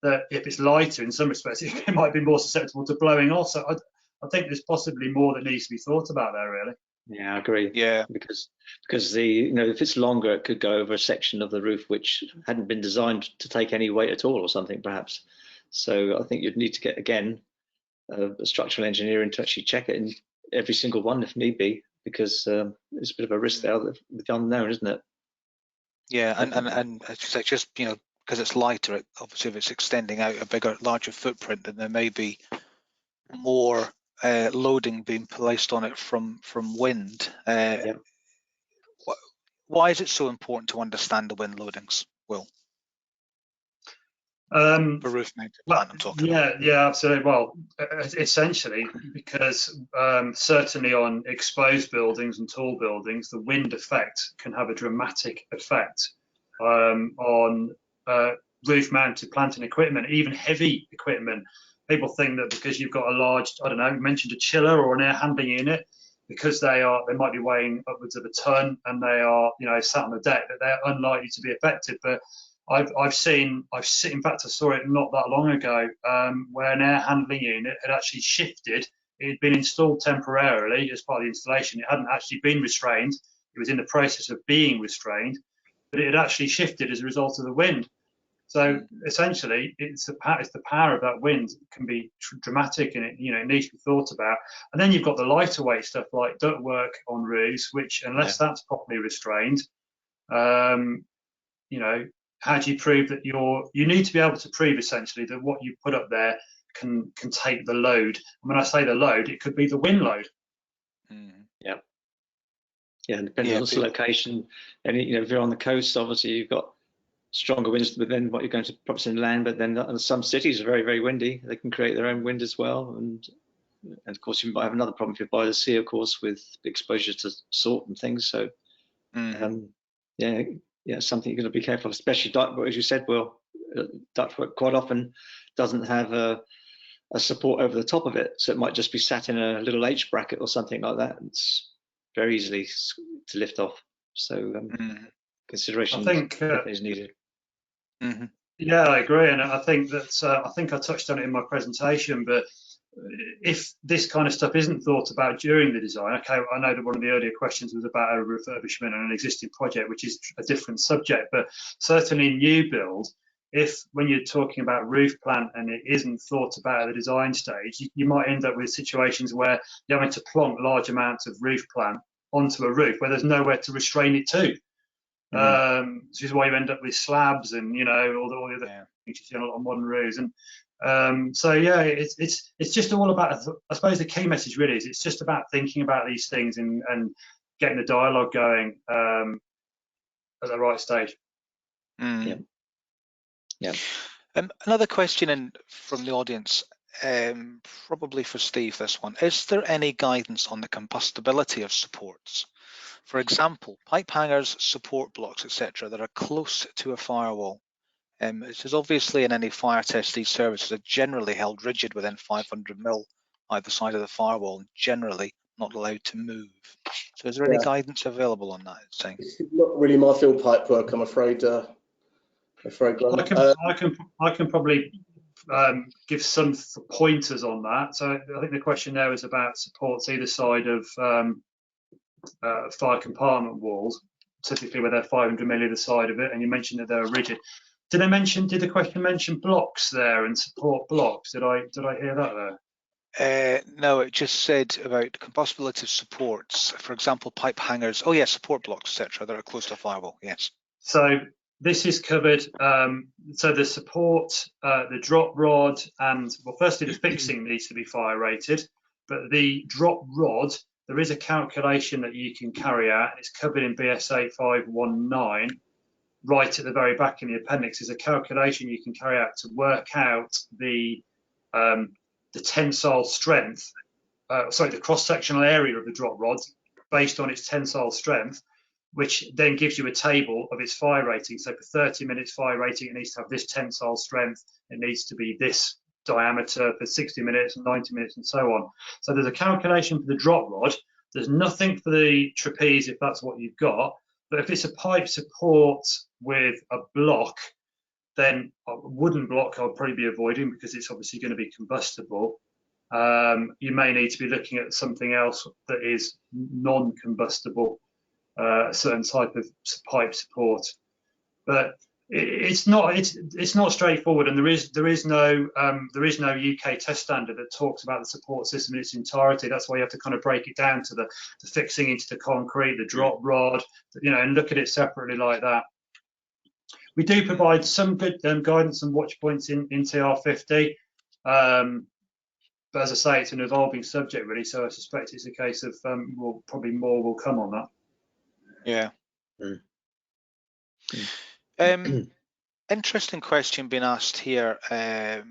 that if it's lighter, in some respects, it might be more susceptible to blowing off. So I think there's possibly more that needs to be thought about there, really. Yeah, I agree. Yeah, because the if it's longer, it could go over a section of the roof which hadn't been designed to take any weight at all, or something perhaps. So I think you'd need to get again a structural engineer in to actually check it in every single one if need be, because there's a bit of a risk there with the unknown, isn't it? Yeah, and just because it's lighter, obviously if it's extending out a larger footprint, then there may be more loading being placed on it from wind. Why is it so important to understand the wind loadings, Will? The roof mounted plant I'm talking about. Yeah, absolutely. Well, essentially, because certainly on exposed buildings and tall buildings, the wind effect can have a dramatic effect on roof mounted plant and equipment, even heavy equipment. People think that because you've got a large, I don't know, you mentioned a chiller or an air handling unit, because they might be weighing upwards of a ton and they are, sat on the deck, that they're unlikely to be affected. But I've seen, in fact, I saw it not that long ago, where an air handling unit had actually shifted. It had been installed temporarily as part of the installation. It hadn't actually been restrained. It was in the process of being restrained, but it had actually shifted as a result of the wind. So essentially, it's the power of that wind can be dramatic, and it needs to be thought about. And then you've got the lighter weight stuff like ductwork on roofs, which unless that's properly restrained, how do you prove that you need to be able to prove essentially that what you put up there can take the load. And when I say the load, it could be the wind load. Yeah, depending on the location. And if you're on the coast, obviously you've got stronger winds than what you're going to property inland, but then some cities are very, very windy. They can create their own wind as well, and and of course you might have another problem if you're by the sea, of course, with exposure to salt and things. So yeah, something you're going to be careful, especially as you said, Will, ductwork quite often doesn't have a support over the top of it, so it might just be sat in a little H bracket or something like that. It's very easily to lift off. So consideration, I think, is needed. Yeah, I agree, and I think that I think I touched on it in my presentation. But if this kind of stuff isn't thought about during the design, okay, I know that one of the earlier questions was about a refurbishment on an existing project, which is a different subject. But certainly in new build, if when you're talking about roof plant and it isn't thought about at the design stage, you might end up with situations where you're having to plonk large amounts of roof plant onto a roof where there's nowhere to restrain it to. This is why you end up with slabs and all the other things you see on a lot of modern roofs. And so yeah, it's just all about, I suppose the key message really is it's just about thinking about these things and getting the dialogue going at the right stage. Yeah. Another question from the audience, probably for Steve, this one. Is there any guidance on the combustibility of supports? For example, pipe hangers, support blocks, etc., that are close to a firewall. It says obviously in any fire test, these services are generally held rigid within 500 mil either side of the firewall and generally not allowed to move. So is there any guidance available on that? It's not really my field pipe work, I'm afraid. Graeme. I can probably give some pointers on that. So I think the question there is about supports either side of fire compartment walls, typically where they're 500 mil either side of it, and you mentioned that they're rigid. Did the question mention blocks there and support blocks? Did I hear that there? No, it just said about combustibility of supports. For example, pipe hangers. Oh yeah, support blocks, etc. that are close to a firewall. Yes. So this is covered. So the support, the drop rod, and well, firstly the fixing needs to be fire rated, but the drop rod, there is a calculation that you can carry out. It's covered in BS 8519. Right at the very back in the appendix is a calculation you can carry out to work out the tensile strength, the cross-sectional area of the drop rod based on its tensile strength, which then gives you a table of its fire rating. So for 30 minutes fire rating, it needs to have this tensile strength. It needs to be this diameter for 60 minutes and 90 minutes and so on. So there's a calculation for the drop rod. There's nothing for the trapeze if that's what you've got. But if it's a pipe support with a block, then a wooden block I'll probably be avoiding because it's obviously going to be combustible. You may need to be looking at something else that is non-combustible, a certain type of pipe support. But it's not straightforward, and there is no UK test standard that talks about the support system in its entirety. That's why you have to kind of break it down to the fixing into the concrete, the drop rod, and look at it separately like that. We do provide some good guidance and watch points in TR50, but as I say, it's an evolving subject really. So I suspect it's a case of probably more will come on that. Yeah. Interesting question being asked here. Have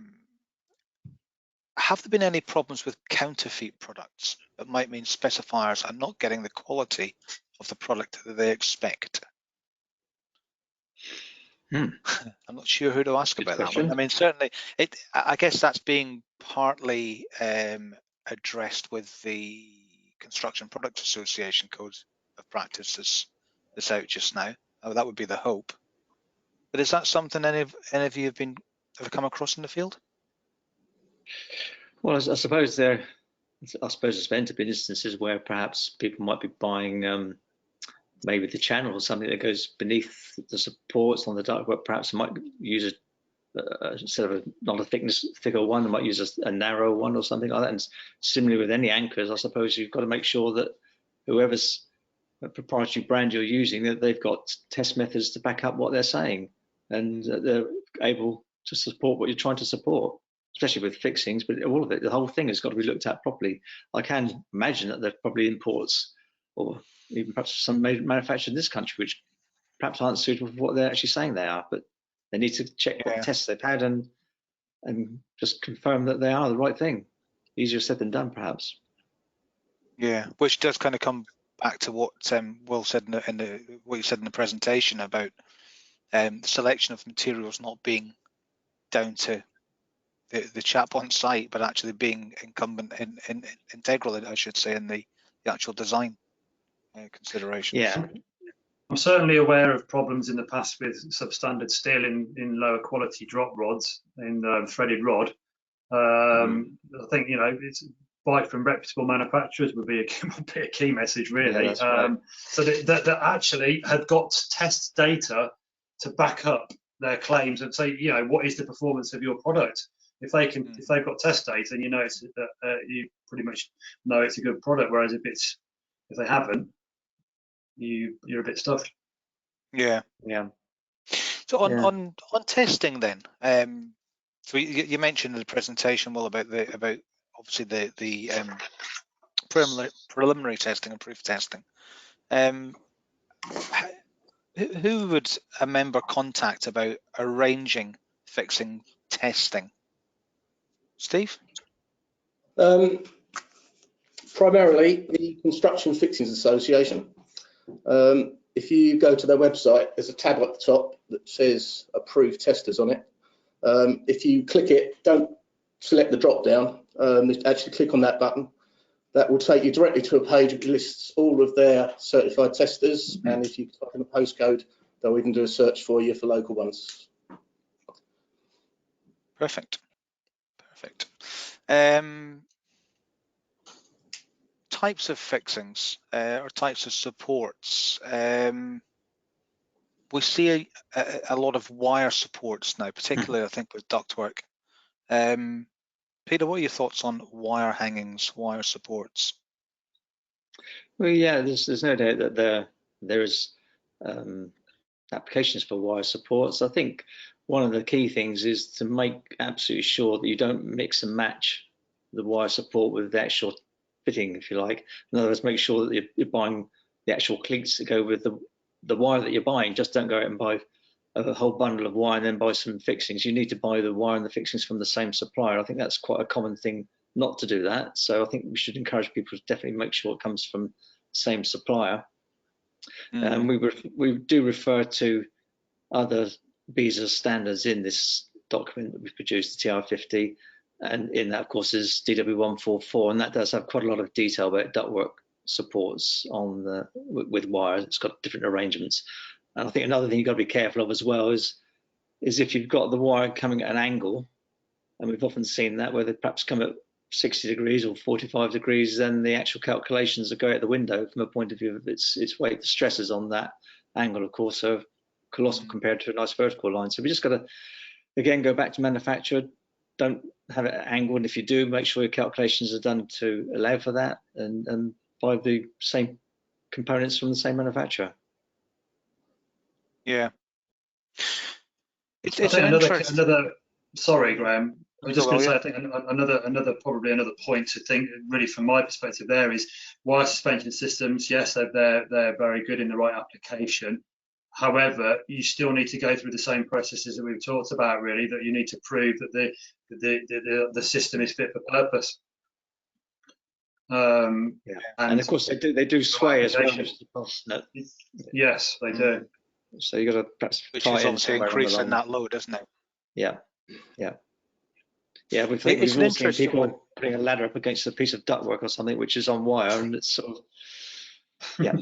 there been any problems with counterfeit products that might mean specifiers are not getting the quality of the product that they expect? I'm not sure who to ask about that one. I mean, certainly, I guess that's being partly addressed with the Construction Products Association Code of Practice that's out just now. That would be the hope. But is that something any of you have ever come across in the field? Well, I suppose there's meant to be instances where perhaps people might be buying maybe the channel or something that goes beneath the supports on the ductwork. Perhaps it might use instead of not a thicker one, it might use a narrow one or something like that. And similarly with any anchors, I suppose you've got to make sure that whoever's proprietary brand you're using, that they've got test methods to back up what they're saying, and they're able to support what you're trying to support, especially with fixings. But all of it, the whole thing has got to be looked at properly. I can imagine that there are probably imports or even perhaps some manufactured in this country which perhaps aren't suitable for what they're actually saying they are, but they need to check what tests they've had and just confirm that they are the right thing. easier said than done, perhaps. Yeah, which does kind of come back to what Will said what you said in the presentation about the selection of materials not being down to the chap on site, but actually being incumbent in integral, I should say, in the actual design considerations. Yeah. I'm certainly aware of problems in the past with substandard steel in lower quality drop rods, in threaded rod. I think, you know, it's buy from reputable manufacturers would be a key message, really. Yeah, that's right. So that actually have got test data to back up their claims and say, you know, what is the performance of your product? If they can, if they've got test data, and you know it's you pretty much know it's a good product. Whereas if they haven't, you're a bit stuffed. Yeah. Yeah. So on testing then, so you mentioned in the presentation, Will, about obviously the preliminary testing and proof testing. Who would a member contact about arranging fixing testing? Steve? Primarily the Construction Fixings Association. If you go to their website, there's a tab at the top that says approved testers on it. If you click it, don't select the drop down, actually click on that button. That will take you directly to a page which lists all of their certified testers, and if you type in a postcode, they'll even do a search for you for local ones. Perfect. Types of fixings or types of supports. We see a lot of wire supports now, particularly I think with ductwork. Peter, what are your thoughts on wire hangings, wire supports? Well, yeah, there's no doubt that there is applications for wire supports. I think one of the key things is to make absolutely sure that you don't mix and match the wire support with the actual fitting, if you like. In other words, make sure that you're buying the actual cleats that go with the wire that you're buying. Just don't go out and buy a whole bundle of wire and then buy some fixings. You need to buy the wire and the fixings from the same supplier. I think that's quite a common thing not to do that. So I think we should encourage people to definitely make sure it comes from the same supplier. We do refer to other BESA standards in this document that we've produced, the TR50, and in that, of course, is DW144, and that does have quite a lot of detail about ductwork supports on with wires. It's got different arrangements. And I think another thing you've got to be careful of as well is if you've got the wire coming at an angle, and we've often seen that where they perhaps come at 60 degrees or 45 degrees, then the actual calculations that go out the window from a point of view of its weight. The stresses on that angle, of course, are colossal compared to a nice vertical line. So we just got to, again, go back to manufacturer. Don't have it angled, and if you do, make sure your calculations are done to allow for that, and buy the same components from the same manufacturer. Yeah. I think another. Sorry, Graeme. I was just going to say, I think probably another point to think, really from my perspective, there is wire suspension systems. Yes, they're very good in the right application. However, you still need to go through the same processes that we've talked about, really, that you need to prove that the system is fit for purpose. And of course they do sway as well. Yes, they do. So you got to perhaps which is obviously increasing that load, isn't it? Yeah. We've all seen people putting a ladder up against a piece of ductwork or something which is on wire, and it's sort of yeah.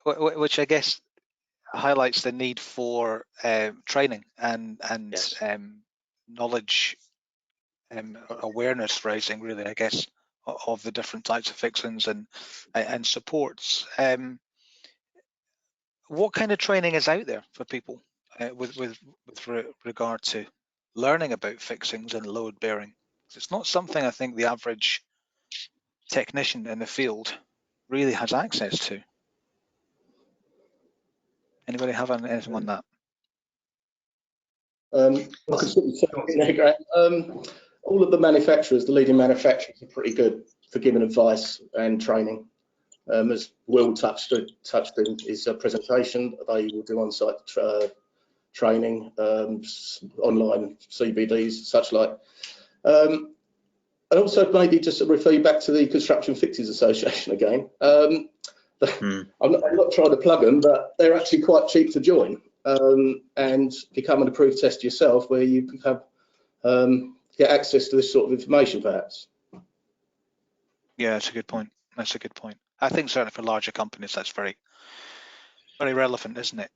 Which I guess highlights the need for training and yes. Knowledge awareness raising, really, I guess, of the different types of fixings and supports. What kind of training is out there for people with regard to learning about fixings and load bearing? It's not something I think the average technician in the field really has access to. Anybody have anything on that? I can certainly say there, Graeme. All of the manufacturers, the leading manufacturers, are pretty good for giving advice and training. As Will touched in his presentation, they will do on-site training, online CBDs, such like. And also maybe just to refer you back to the Construction Fixes Association again. I'm not trying to plug them, but they're actually quite cheap to join, and become an approved tester yourself, where you can have get access to this sort of information, perhaps. Yeah, that's a good point. That's a good point. I think certainly for larger companies, that's very, very relevant, isn't it?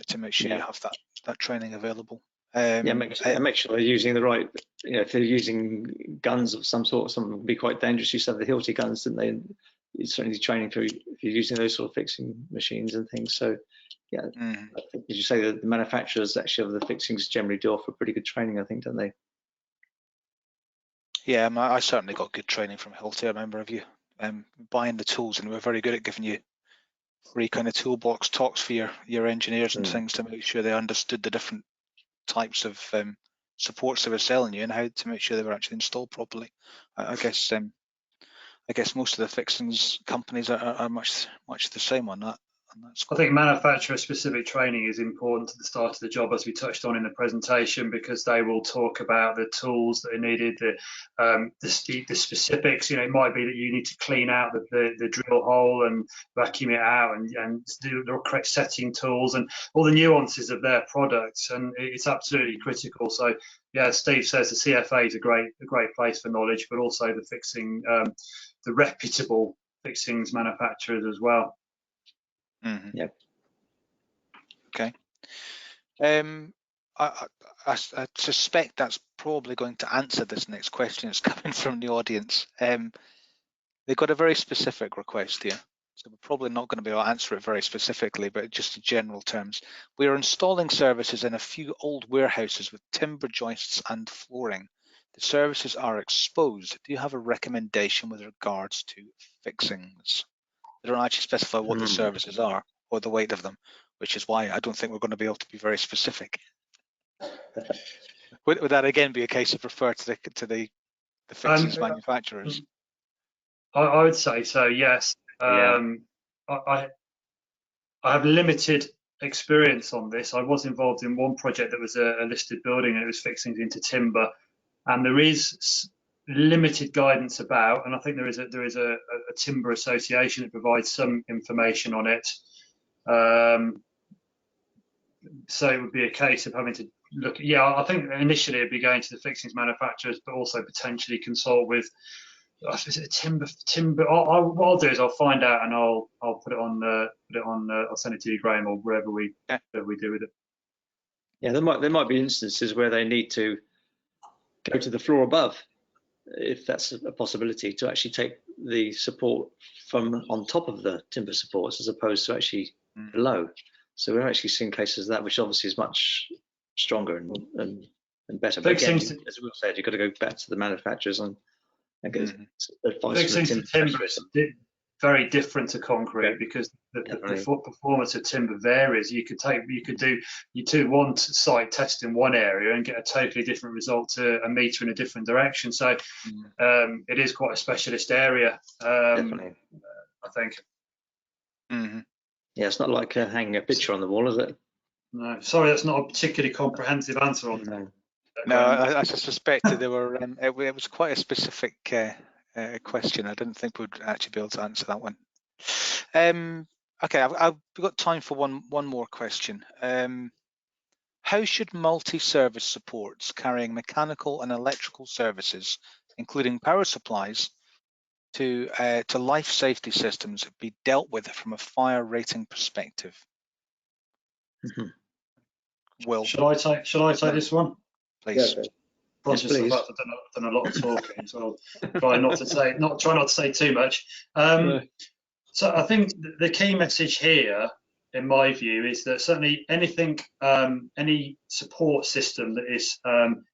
To make sure you have that training available. Make sure they're using the right. If they're using guns of some sort, some would be quite dangerous. You used to have the Hilti guns, didn't they? It's certainly training for if you're using those sort of fixing machines and things. So, yeah, I think, as you say, the manufacturers actually of the fixings generally do offer pretty good training, I think, don't they? Yeah, I certainly got good training from Hilti. I remember of you buying the tools, and we're very good at giving you free kind of toolbox talks for your engineers and things to make sure they understood the different types of supports they were selling you and how to make sure they were actually installed properly. I guess most of the fixings companies are much the same on that. I think manufacturer-specific training is important at the start of the job, as we touched on in the presentation, because they will talk about the tools that are needed, the specifics. It might be that you need to clean out the drill hole and vacuum it out, and do the correct setting tools and all the nuances of their products, and it's absolutely critical. So, yeah, as Steve says, the CFA is a great place for knowledge, but also the fixing, the reputable fixings manufacturers as well. Yep. Okay. I suspect that's probably going to answer this next question. It's coming from the audience. They've got a very specific request here, so we're probably not going to be able to answer it very specifically, but just in general terms. We are installing services in a few old warehouses with timber joists and flooring. The services are exposed. Do you have a recommendation with regards to fixings? They don't actually specify what the services are or the weight of them, which is why I don't think we're going to be able to be very specific. Would that again be a case of refer to the fixings manufacturers? I would say so, yes. I have limited experience on this. I was involved in one project that was a listed building, and it was fixings into timber, and there is limited guidance about, and I think there is a timber association that provides some information on it. So it would be a case of having to look. Yeah, I think initially it'd be going to the fixings manufacturers, but also potentially consult with. Is it timber? What I'll do is I'll find out, and I'll put it on. I'll send it to you, Graeme, or wherever we do with it. Yeah, there might be instances where they need to go to the floor above, if that's a possibility, to actually take the support from on top of the timber supports as opposed to actually below. So we're actually seeing cases of that, which obviously is much stronger and better. But again, as Will said, you've got to go back to the manufacturers and get advice. Fixings to timber is very different to concrete, because the performance of timber varies. You could do one site test in one area and get a totally different result to a meter in a different direction. So it is quite a specialist area, I think. Yeah, it's not like hanging a picture on the wall, is it? No, sorry, that's not a particularly comprehensive answer on that. No, I suspected there were. It was quite a specific question. I didn't think we'd actually be able to answer that one. Okay, I've got time for one more question. How should multi-service supports carrying mechanical and electrical services, including power supplies, to life safety systems be dealt with from a fire rating perspective? Will, shall I take this one? Please. Yeah, conscious of the fact I've done a lot of talking, so I'll try not to say too much. So I think the key message here, in my view, is that certainly any support system that is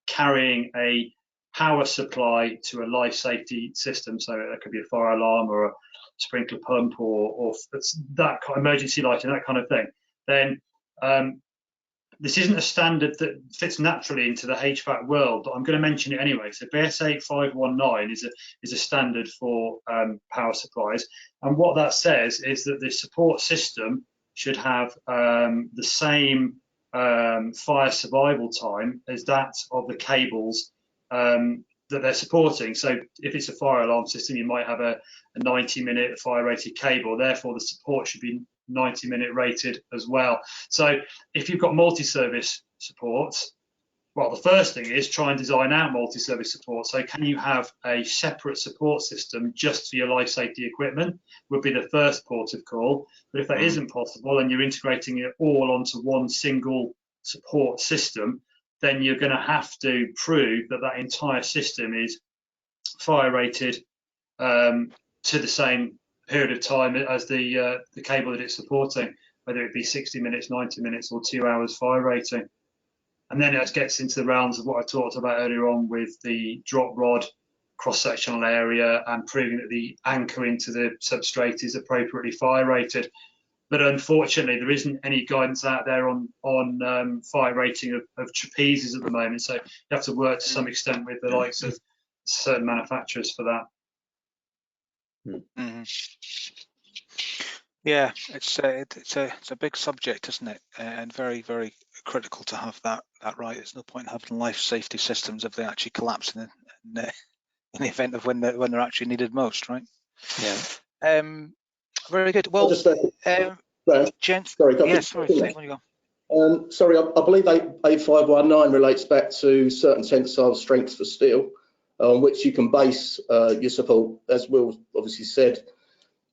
carrying a power supply to a life safety system, so that could be a fire alarm or a sprinkler pump or that kind of emergency lighting, that kind of thing, then this isn't a standard that fits naturally into the HVAC world, but I'm going to mention it anyway. So BESA 8519 is a standard for power supplies, and what that says is that the support system should have the same fire survival time as that of the cables that they're supporting. So if it's a fire alarm system, you might have a 90-minute fire rated cable, therefore the support should be 90-minute rated as well. So if you've got multi-service support, well, the first thing is try and design out multi-service support. So can you have a separate support system just for your life safety equipment would be the first port of call. But if that isn't possible and you're integrating it all onto one single support system, then you're going to have to prove that that entire system is fire rated to the same period of time as the cable that it's supporting, whether it be 60 minutes, 90 minutes or 2 hours fire rating. And then it gets into the realms of what I talked about earlier on with the drop rod cross-sectional area and proving that the anchor into the substrate is appropriately fire rated. But unfortunately, there isn't any guidance out there on fire rating of trapezes at the moment. So you have to work to some extent with the likes of certain manufacturers for that. Mm-hmm. Yeah, it's a big subject, isn't it? And very, very critical to have that right. There's no point in having life safety systems if they actually collapse in the event of when they're actually needed most, right? Yeah. Very good. Well, gents. Sorry, yes. Sorry, Steve, when you go. Sorry, I believe 8519 relates back to certain tensile strengths for steel, on which you can base your support. As Will obviously said,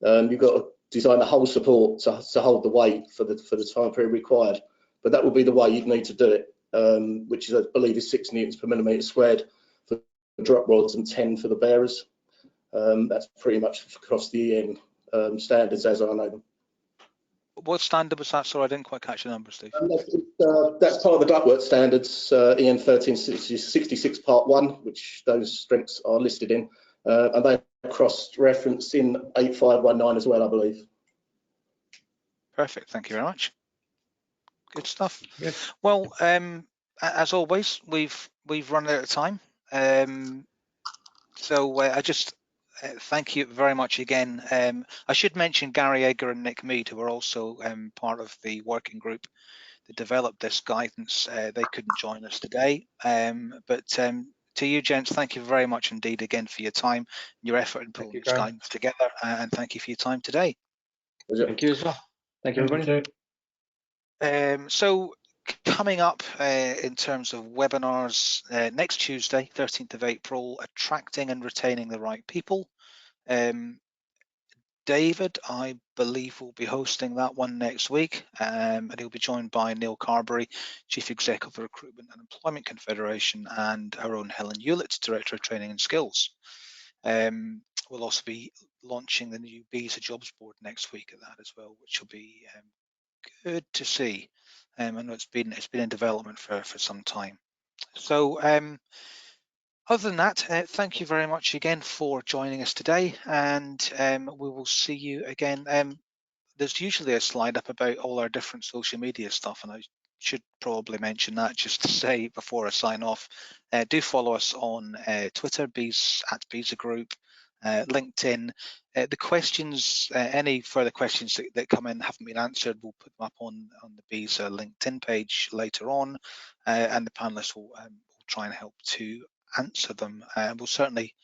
you've got to design the whole support to hold the weight for the time period required. But that will be the way you'd need to do it, which is, I believe, is 6 newtons per millimetre squared for drop rods and 10 for the bearers. That's pretty much across the EN standards as I know them. What standard was that? Sorry, I didn't quite catch the number, Steve. That's part of the ductwork standards, EN 1366 Part 1, which those strengths are listed in, and they cross-reference in 8519 as well, I believe. Perfect. Thank you very much. Good stuff. Good. Well, as always, we've run out of time. So I just thank you very much again. I should mention Gary Egger and Nick Mead, who are also part of the working group that developed this guidance. They couldn't join us today, but to you, gents, thank you very much indeed again for your time, your effort in pulling this guidance together, and thank you for your time today. Thank you as well. Thank you, everybody. So coming up in terms of webinars, next Tuesday, 13th of April, attracting and retaining the right people. David, I believe, will be hosting that one next week, and he'll be joined by Neil Carberry, Chief Exec of the Recruitment and Employment Confederation, and our own Helen Hewlett, Director of Training and Skills. We'll also be launching the new BESA Jobs Board next week at that as well, which will be good to see. I know it's been in development for some time. So other than that, thank you very much again for joining us today, and we will see you again. There's usually a slide up about all our different social media stuff, and I should probably mention that just to say before I sign off. Do follow us on Twitter, @BESA Group, LinkedIn. The questions, any further questions that come in haven't been answered, we'll put them up on the BESA LinkedIn page later on, and the panelists will try and help to answer them. We'll certainly,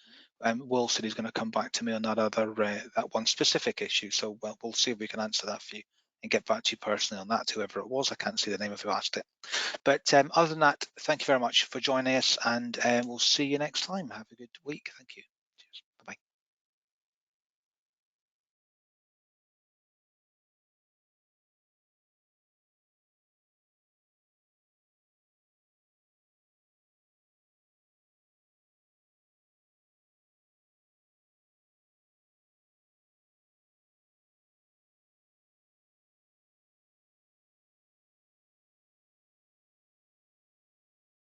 Will said he's going to come back to me on that one specific issue, so we'll see if we can answer that for you and get back to you personally on that, whoever it was. I can't see the name of who asked it. But other than that, thank you very much for joining us, and we'll see you next time. Have a good week. Thank you. Cheers. Bye-bye.